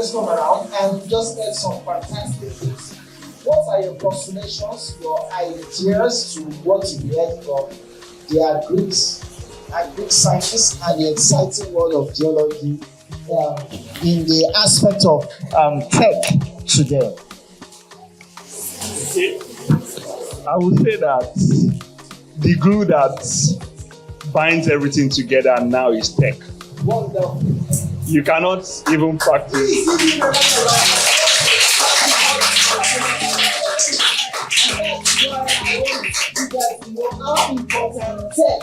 let's come around and just get some fantastic things. What are your postulations, your ideas to what you heard from the Greek scientists and the exciting world of geology in the aspect of tech today? I would say that the glue that binds everything together now is tech. Wonderful. You cannot even practice. How important tech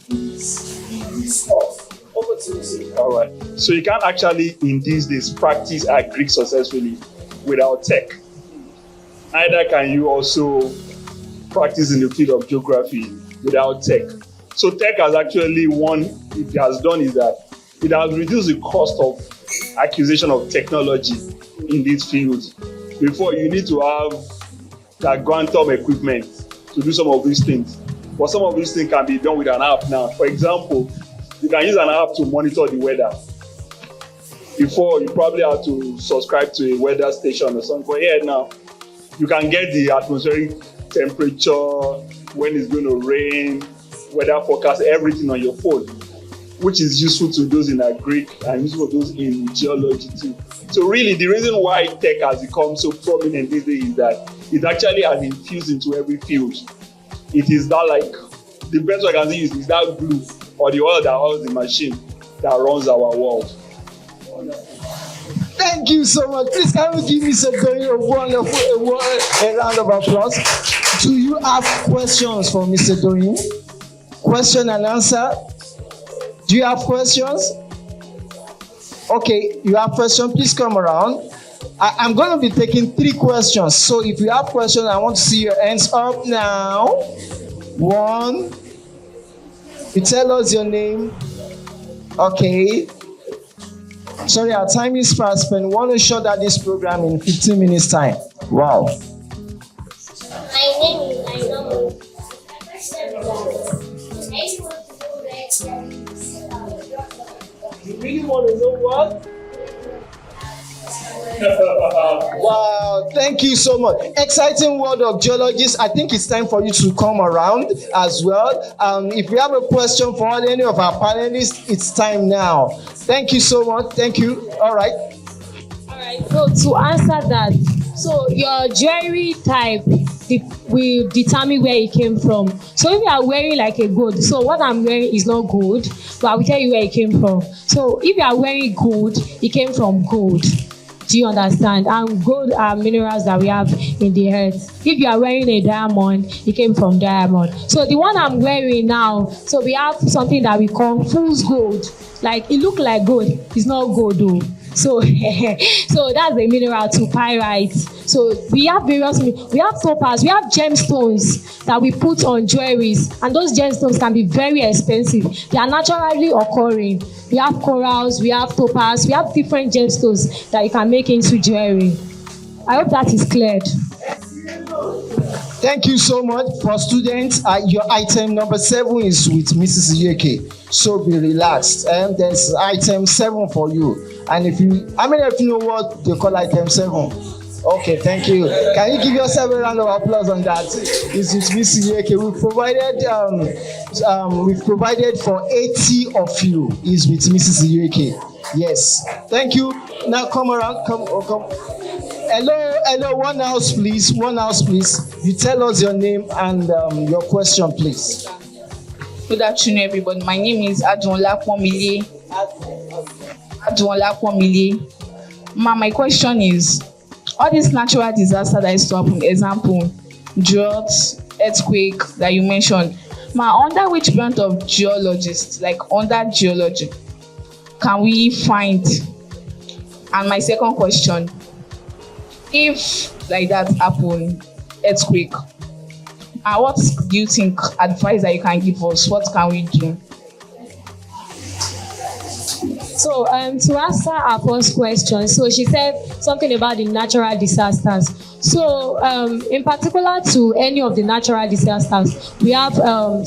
is in this course. Over to you, sir. All right. So you can't actually, in these days, practice Greek successfully without tech. Neither can you also practice in the field of geography without tech. So tech has actually, it has done is that it has reduced the cost of acquisition of technology in these fields. Before, you need to have that quantum equipment to do some of these things. But some of these things can be done with an app now. For example, you can use an app to monitor the weather. Before, you probably had to subscribe to a weather station or something. But here now, you can get the atmospheric temperature, when it's going to rain, weather forecast, everything on your phone, which is useful to those in Greek and useful to those in geology too. So really, the reason why tech has become so prominent these days is that it actually has infused into every field. It is that, like, the best way I can see is that glue or the oil that holds the machine that runs our world. Thank you so much. Please, can you give Mr. Doyin a round of applause? Do you have questions for Mr. Doyin? Question and answer. Do you have questions? Okay, you have questions. Please come around. I'm going to be taking 3 questions. So if you have questions, I want to see your hands up now. 1. You tell us your name. Okay. Sorry, our time is fast, but we want to shut down this program in 15 minutes time. Wow. My name is Aino. You really want to know what? Wow, thank you so much. Exciting world of geologists. I think it's time for you to come around as well. If you have a question for any of our panelists, it's time now. Thank you so much. Thank you. All right. So to answer that, so your jewelry type will determine where it came from. So if you are wearing like a gold, so what I'm wearing is not gold, but I will tell you where it came from. So if you are wearing gold, it came from gold. Do you understand? And gold are minerals that we have in the earth. If you are wearing a diamond, it came from diamond. So the one I'm wearing now, so we have something that we call fool's gold. Like, it look like gold, it's not gold though. So, so that's the mineral to pyrite. So we have various, we have topaz, we have gemstones that we put on jewelries, and those gemstones can be very expensive. They are naturally occurring. We have corals, we have topaz, we have different gemstones that you can make into jewelry. I hope that is cleared. Thank you so much. For students, your item number 7 is with Mrs. Yeke. So be relaxed. And there's item 7 for you. And how many of you know what they call item 7? Okay, thank you. Can you give yourself a round of applause on that? It's with Mrs. Yeke. We've provided for 80 of you. Is with Mrs. Yeke. Yes. Thank you. Now come around. Come. Hello. One house, please. You tell us your name and your question, please. Good afternoon, everybody. My name is Adwonlapon Mili. My question is, all these natural disasters that is to happen, example, droughts, earthquake that you mentioned, under which branch of geologists, like under geology, can we find? And my second question, if like that happen, earthquake, what do you think advice that you can give us? What can we do? So So to answer our first question, so she said something about the natural disasters. So in particular to any of the natural disasters, we have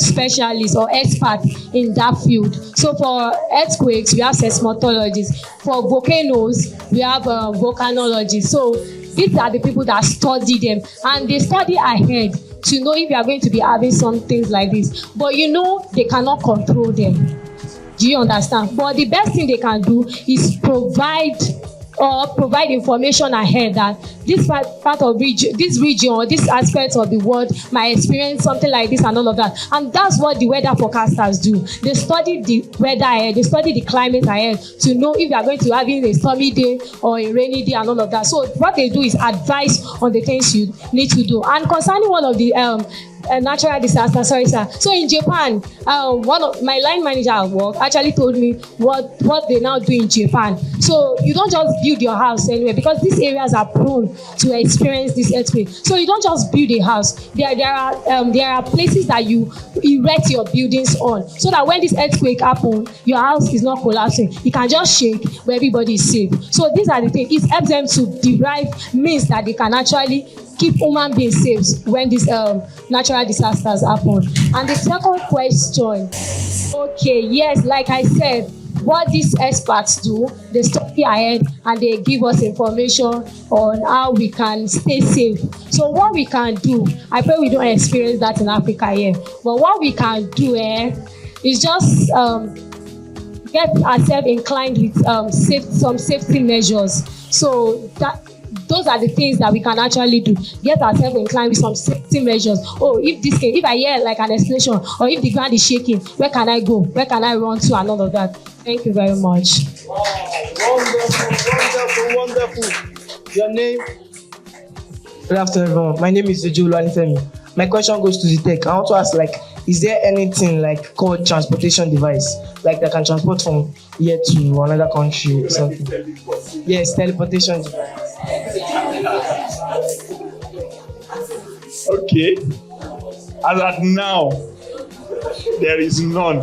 specialists or experts in that field. So for earthquakes, we have seismologists. For volcanoes, we have volcanologists. So these are the people that study them, and they study ahead to know if you are going to be having some things like this. But you know, they cannot control them. Do you understand? But the best thing they can do is provide information ahead that this part of this region or this aspect of the world might experience something like this and all of that. And that's what the weather forecasters do. They study the weather ahead, they study the climate ahead to know if you are going to have a stormy day or a rainy day and all of that. So what they do is advise on the things you need to do. And concerning one of the natural disaster, sorry sir. So in Japan, one of my line manager at work actually told me what they now do in Japan. So you don't just build your house anywhere, because these areas are prone to experience this earthquake. So you don't just build a house. There are places that you erect your buildings on, so that when this earthquake happens, your house is not collapsing. It can just shake, but everybody is safe. So these are the things. It helps them to derive means that they can actually keep human beings safe when these natural disasters happen. And the second question, okay, yes, like I said, what these experts do, they study ahead and they give us information on how we can stay safe. So what we can do, I pray we don't experience that in Africa here, but what we can do is just get ourselves inclined with some safety measures. So that those are the things that we can actually do. Get ourselves inclined with some safety measures. Oh, if I hear like an explosion, or if the ground is shaking, where can I go? Where can I run to? And all of that. Thank you very much. Wow, wonderful. Your name? Good afternoon, everyone. My name is Geology. My question goes to the tech. I want to ask, like, is there anything like called transportation device, like that can transport from here to another country or something? Yes, teleportation device. Okay. As at now, there is none,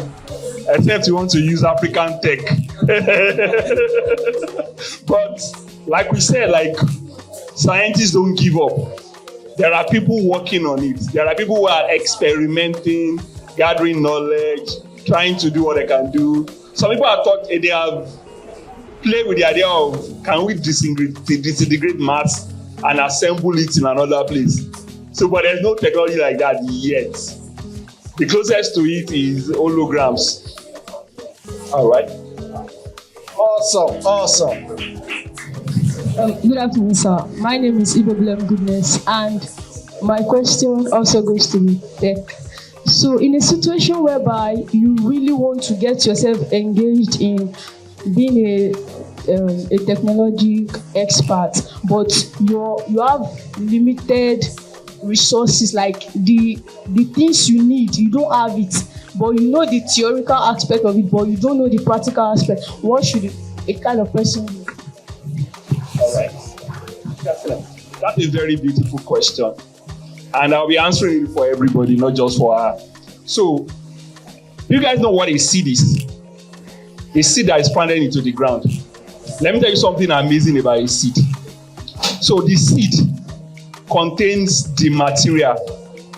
except you want to use African tech. But like we said, like, scientists don't give up. There are people working on it. There are people who are experimenting, gathering knowledge, trying to do what they can do. Some people have thought they have played with the idea of, can we disintegrate mass and assemble it in another place? So, but there's no technology like that yet. The closest to it is holograms. All right. Awesome. Good afternoon, sir. My name is Ibeblem Goodness, and my question also goes to the tech. So, in a situation whereby you really want to get yourself engaged in being a technology expert, but you have limited resources, like the things you need, you don't have it, but you know the theoretical aspect of it, but you don't know the practical aspect. What should a kind of person do? All right. That's a very beautiful question. And I'll be answering it for everybody, not just for her. So, you guys know what a seed is? A seed that is planted into the ground. Let me tell you something amazing about a seed. So, the seed contains the material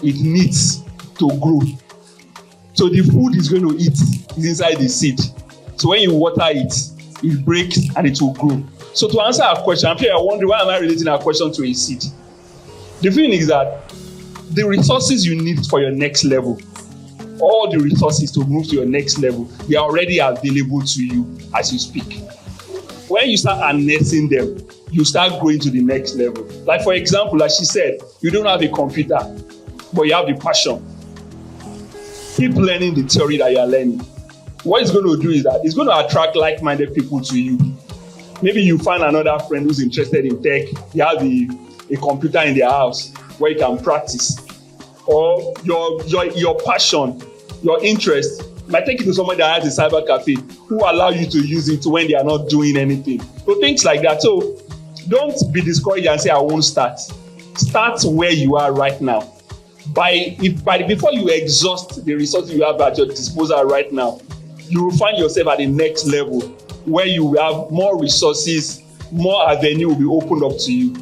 it needs to grow. So, the food it's going to eat is inside the seed. So, when you water it, it breaks and it will grow. So to answer our question, I'm sure you're wondering, why am I relating our question to a seed? The thing is that the resources you need for your next level, all the resources to move to your next level, they are already available to you as you speak. When you start harnessing them, you start going to the next level. Like for example, like she said, you don't have a computer, but you have the passion. Keep learning the theory that you are learning. What it's going to do is that it's going to attract like-minded people to you. Maybe you find another friend who's interested in tech. You have a computer in their house where you can practice. Or your passion, your interest might take you to someone that has a cyber cafe who allow you to use it when they are not doing anything. So things like that. So don't be discouraged and say, I won't start. Start where you are right now. Before you exhaust the resources you have at your disposal right now, you will find yourself at the next level where you will have more resources, more avenue will be opened up to you.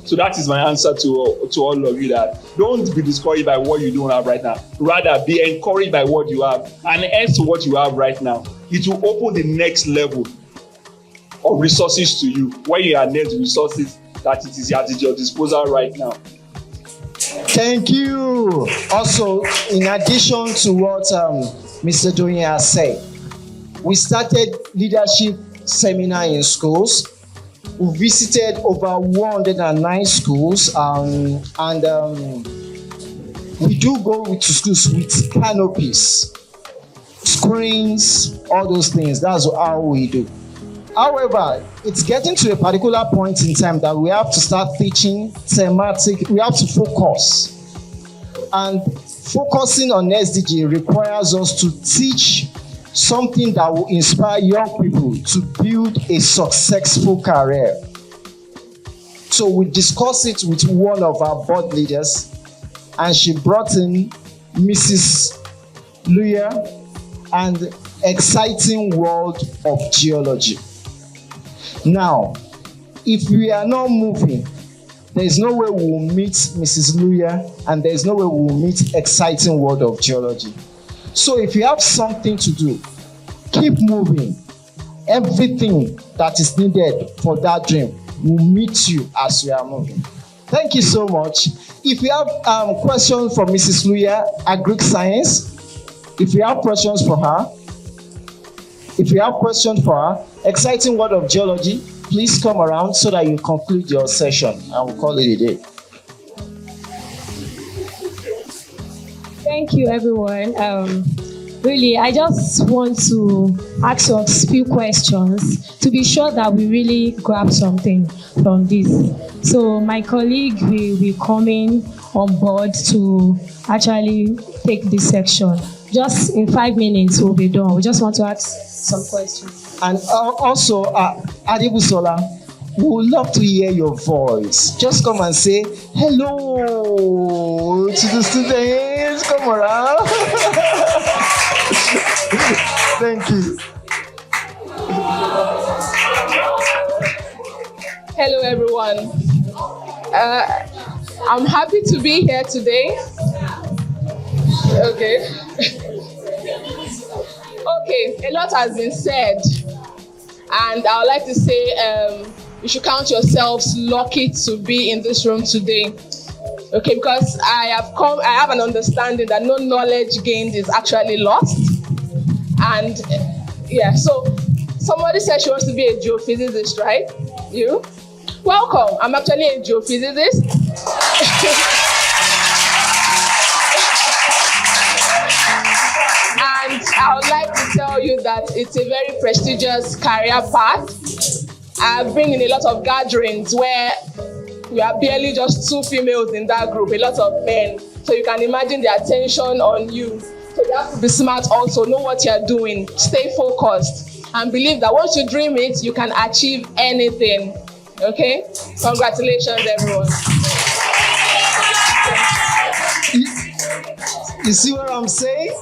So that is my answer to all of you, that don't be discouraged by what you don't have right now. Rather, be encouraged by what you have and add to what you have right now. It will open the next level of resources to you, where you are next resources that it is at your disposal right now. Thank you. Also, in addition to what Mr. Doyin has said, we started leadership seminar in schools. We visited over 109 schools, and we do go to schools with canopies, screens, all those things. That's how we do. However, it's getting to a particular point in time that we have to start teaching thematic. We have to focus. And focusing on SDG requires us to teach something that will inspire young people to build a successful career. So we discussed it with one of our board leaders, and she brought in Mrs. Luya and exciting world of geology. Now, if we are not moving, there is no way we will meet Mrs. Luya, and there is no way we will meet exciting world of geology. So if you have something to do, keep moving. Everything that is needed for that dream will meet you as you are moving. Thank you so much. If you have questions for Mrs. Luya, Agric Science, if you have questions for her, exciting world of geology, please come around so that you conclude your session, and we'll call it a day. Thank you, everyone. Really, I just want to ask us a few questions to be sure that we really grab something from this. So my colleague will be coming on board to actually take this section. Just in 5 minutes, we'll be done. We just want to ask some questions. And also, Adebusola, we would love to hear your voice. Just come and say hello to the students. Come around. Thank you. Hello, everyone. I'm happy to be here today. Okay. Okay, a lot has been said, and I would like to say you should count yourselves lucky to be in this room today. Okay, because I have an understanding that no knowledge gained is actually lost. And yeah, so somebody said she wants to be a geophysicist, right? You? Welcome. I'm actually a geophysicist. And I would like to tell you that it's a very prestigious career path. I've been in a lot of gatherings where we are barely just 2 females in that group, a lot of men. So you can imagine the attention on you. So you have to be smart also, know what you're doing, stay focused, and believe that once you dream it, you can achieve anything. Okay? Congratulations, everyone. You see what I'm saying?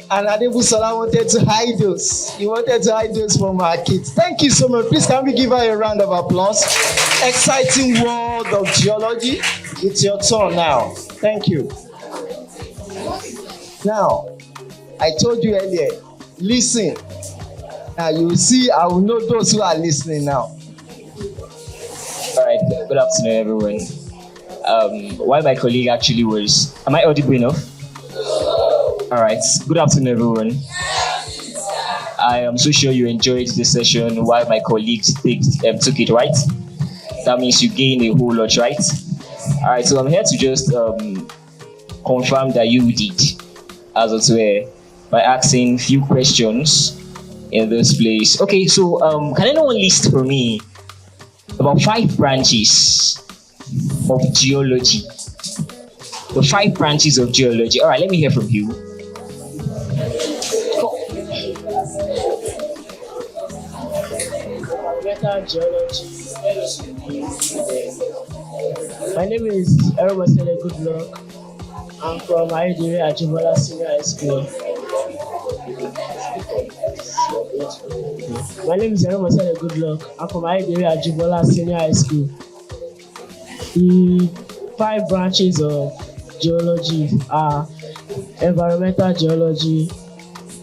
And Adebusola wanted to hide those. He wanted to hide those from our kids. Thank you so much. Please, can we give her a round of applause? Exciting world of geology. It's your turn now. Thank you. Now, I told you earlier, listen. Now you will see, I will know those who are listening now. All right, good afternoon, everyone. While my colleague actually was, am I audible enough? All right, good afternoon, everyone. I am so sure you enjoyed this session while my colleagues took it, right? That means you gain a whole lot, right? All right, so I'm here to just confirm that you did, as it were, by asking few questions in this place. Okay, so can anyone list for me about 5 branches of geology? The 5 branches of geology. All right, let me hear from you. Geology. My name is Erobasele Goodluck. I'm from Aidiri Ajibola Senior High School. My name is Aaron Marcel Goodluck. I'm from Ayedere Ajibola Senior High School. The 5 branches of geology are environmental geology,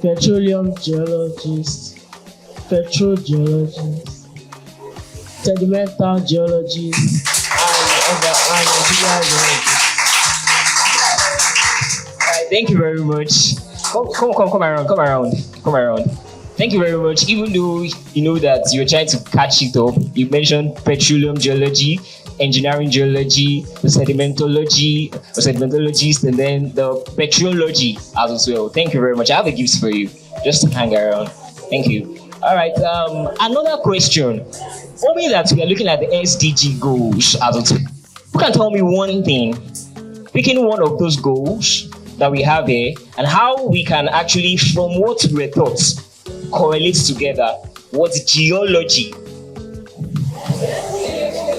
petroleum geologist, petrogeologist, sedimental geologist, and environmental geologist. Thank you very much. Come around. Thank you very much. Even though you know that you're trying to catch it up, you mentioned petroleum geology, engineering geology, the sedimentologist, and then the petrology as well. Thank you very much. I have a gift for you. Just hang around. Thank you. All right. Another question. Only that we are looking at the SDG goals as well. Who can tell me one thing? Picking one of those goals that we have here and how we can actually, from what we were taught, correlate together what geology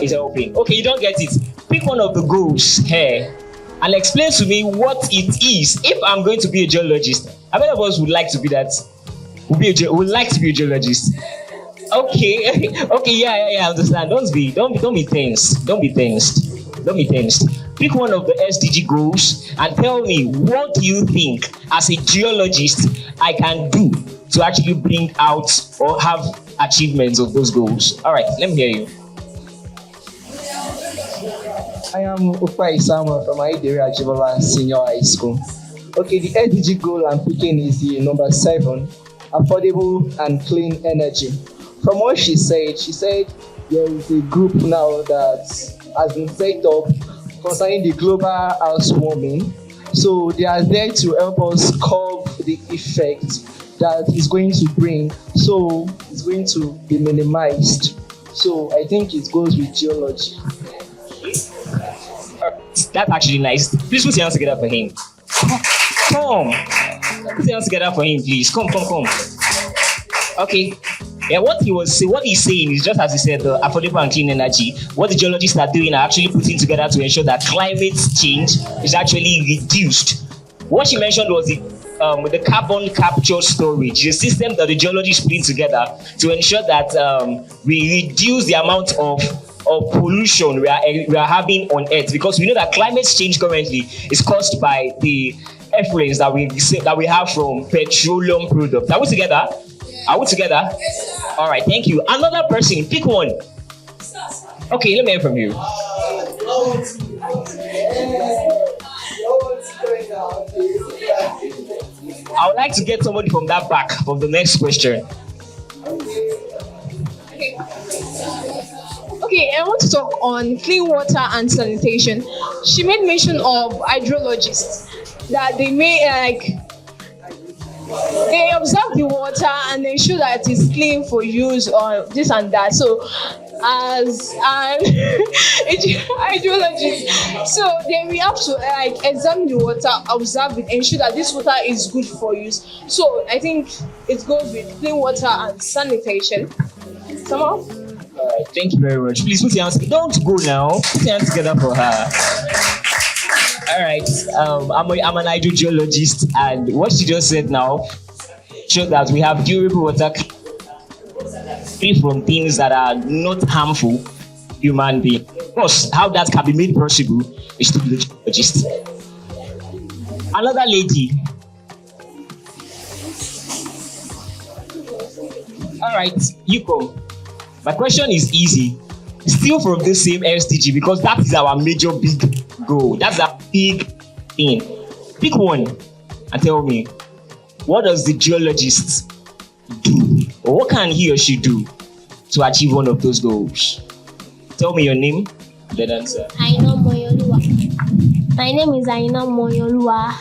is helping. Okay, you don't get it. Pick one of the goals here and explain to me what it is. If I'm going to be a geologist, how many of us would like to be that? Would like to be a geologist? Okay, okay, yeah, I understand. Don't be tense. Don't be tensed. Pick one of the SDG goals and tell me what you think as a geologist I can do to actually bring out or have achievements of those goals. All right, let me hear you. I am Upai Samuel from Ayedere Ajibola Senior High School. Okay, the SDG goal I'm picking is the number 7, affordable and clean energy. From what she said there is a group now that has been set up concerning the global housewarming. So they are there to help us curb the effect that is going to bring. So it's going to be minimized. So I think it goes with geology. That's actually nice. Please put your hands together for him. Come. Put your hands together for him, please. Come. Okay. Yeah, what he's saying is just as he said, the affordable and clean energy. What the geologists are doing are actually putting together to ensure that climate change is actually reduced. What she mentioned was the carbon capture storage, the system that the geologists putting together to ensure that we reduce the amount of pollution we are having on Earth, because we know that climate change currently is caused by the effluents that we have from petroleum products. Are we together? All right, thank you. Another person, pick one. Okay, let me hear from you. I would like to get somebody from that back from the next question. Okay, I want to talk on clean water and sanitation. She made mention of hydrologists that they observe the water and ensure that it is clean for use or this and that. So as an hydrologist, so then we have to examine the water, observe it, ensure that this water is good for use. So I think it goes with clean water and sanitation. Somehow? Alright, thank you very much. Please put your hands. Don't go now. Put your hands together for her. Alright, I'm an hydrogeologist, and what she just said now shows that we have durable water free from things that are not harmful to human beings. Of course, how that can be made possible is to be a geologist. Another lady. Alright, you come. My question is easy. Still from the same SDG, because that is our major big goal. That's a big thing. Pick one and tell me, what does the geologist do? Or what can he or she do to achieve one of those goals? Tell me your name, then answer. Aina Moyoluwa. My name is Aina Moyoluwa.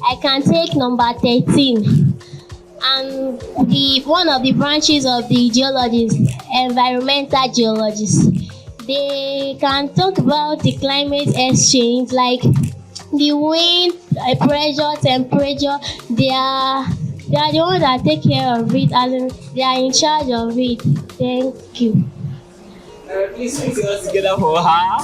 I can take number 13. And one of the branches of the geologists, environmental geologists, they can talk about the climate exchange, like the wind, pressure, temperature. They are the ones that take care of it, and they are in charge of it. Thank you. Please put your hands together for her.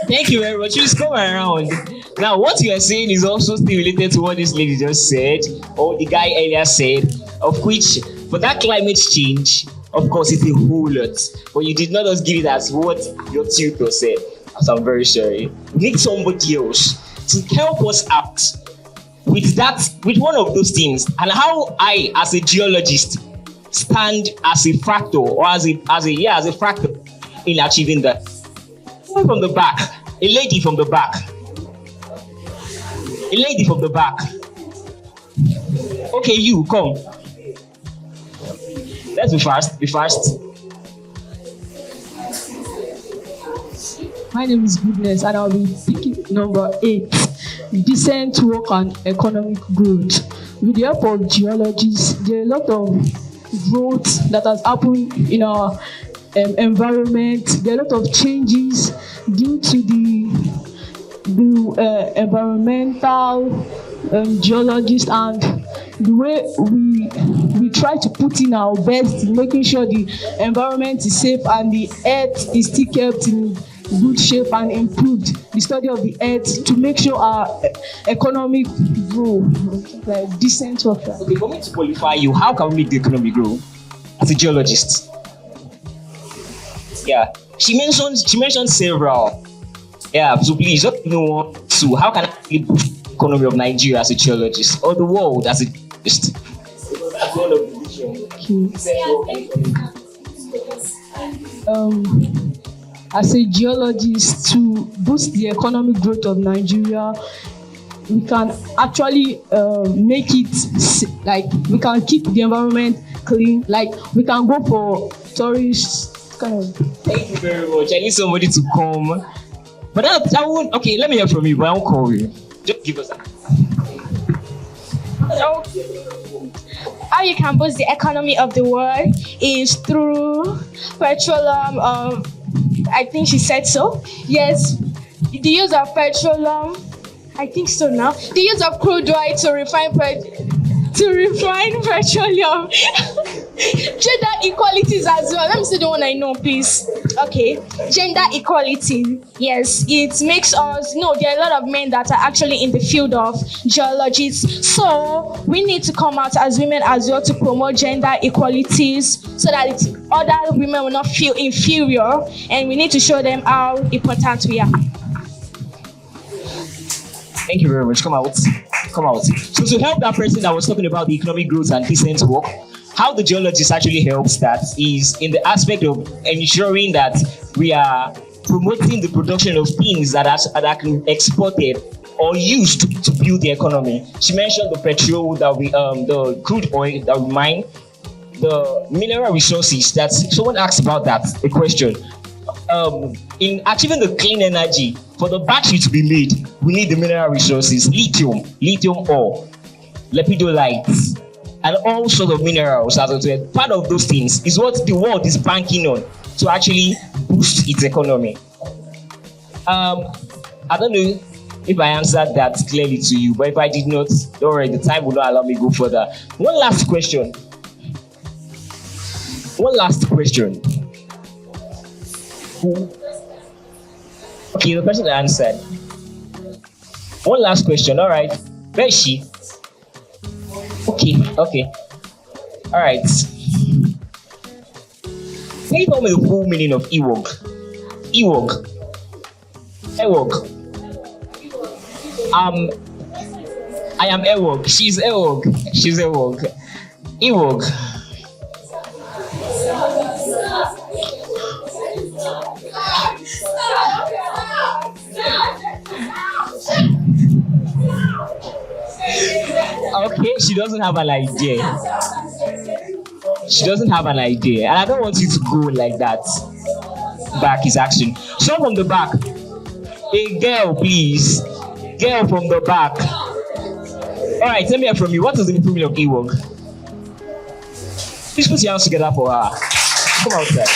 Thank you very much. Please come around. Now, what you are saying is also still related to what this lady just said, or the guy earlier said, of which For that climate change, of course, it's a whole lot. But you did not just give it as what your tutor said. So I'm very sorry. We need somebody else to help us out with one of those things, and how I, as a geologist, stand as a factor or as a factor in achieving that. From the back, a lady from the back. A lady from the back. Okay, you come. Let's be fast. Be fast. My name is Goodness, and I'll be picking number 8, decent work and economic growth. With the help of geologists, there are a lot of growth that has happened in our environment. There are a lot of changes due to the environmental geologists, and the way we try to put in our best in making sure the environment is safe and the earth is still kept in good shape and improved. The study of the earth to make sure our economic grow, like decent work. Okay, for me to qualify you, how can we make the economy grow as a geologist? Yeah, she mentioned several. Yeah, so please let me know. So how can I boost the economy of Nigeria as a geologist, or the world as a geologist? That's one of the vision. As a geologist, to boost the economic growth of Nigeria, we can actually make it like we can keep the environment clean. Like we can go for tourists kind of. Thank you very much. I need somebody to come. But I won't. Okay, let me hear from you. But I won't call you. Just give us a. How you can boost the economy of the world is through petroleum. I think she said so. Yes, the use of petroleum. I think so now. The use of crude oil to refine petroleum. Gender equalities as well. Let me see the one I know, please. Okay, gender equality. Yes, it makes us know there are a lot of men that are actually in the field of geology. So we need to come out as women as well to promote gender equalities so that other women will not feel inferior, and we need to show them how important we are. Thank you very much. Come out. So to help that person that was talking about the economic growth and decent work, how the geologist actually helps that is in the aspect of ensuring that we are promoting the production of things that are exported or used to build the economy. She mentioned the petrol that the crude oil that we mine, the mineral resources. That someone asked about that. A question. In achieving the clean energy, for the battery to be made, we need the mineral resources: lithium ore, lepidolite, and all sorts of minerals. As well. Part of those things is what the world is banking on to actually boost its economy. I don't know if I answered that clearly to you, but if I did not, don't worry, the time will not allow me to go further. One last question. Okay, the person that answered. One last question. All right. Where is she? Okay. All right. Can you tell me the full meaning of Ewok? Ewok. I am Ewok. She's Ewok. Ewok. Okay, she doesn't have an idea. And I don't want you to go like that. Back is action. So from the back. A girl, please. Girl from the back. Alright, tell me from you. What is the meaning of Ewok? Please put your hands together for her. Come outside.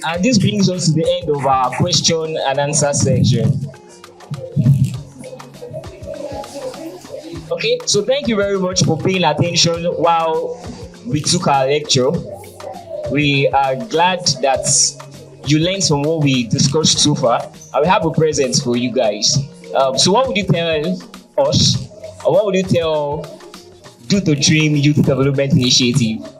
And this brings us to the end of our question and answer section. Okay, so thank you very much for paying attention while we took our lecture. We are glad that you learned from what we discussed so far. I will have a present for you guys. So what would you tell us, or what would you tell DoTheDream Youth Development Initiative.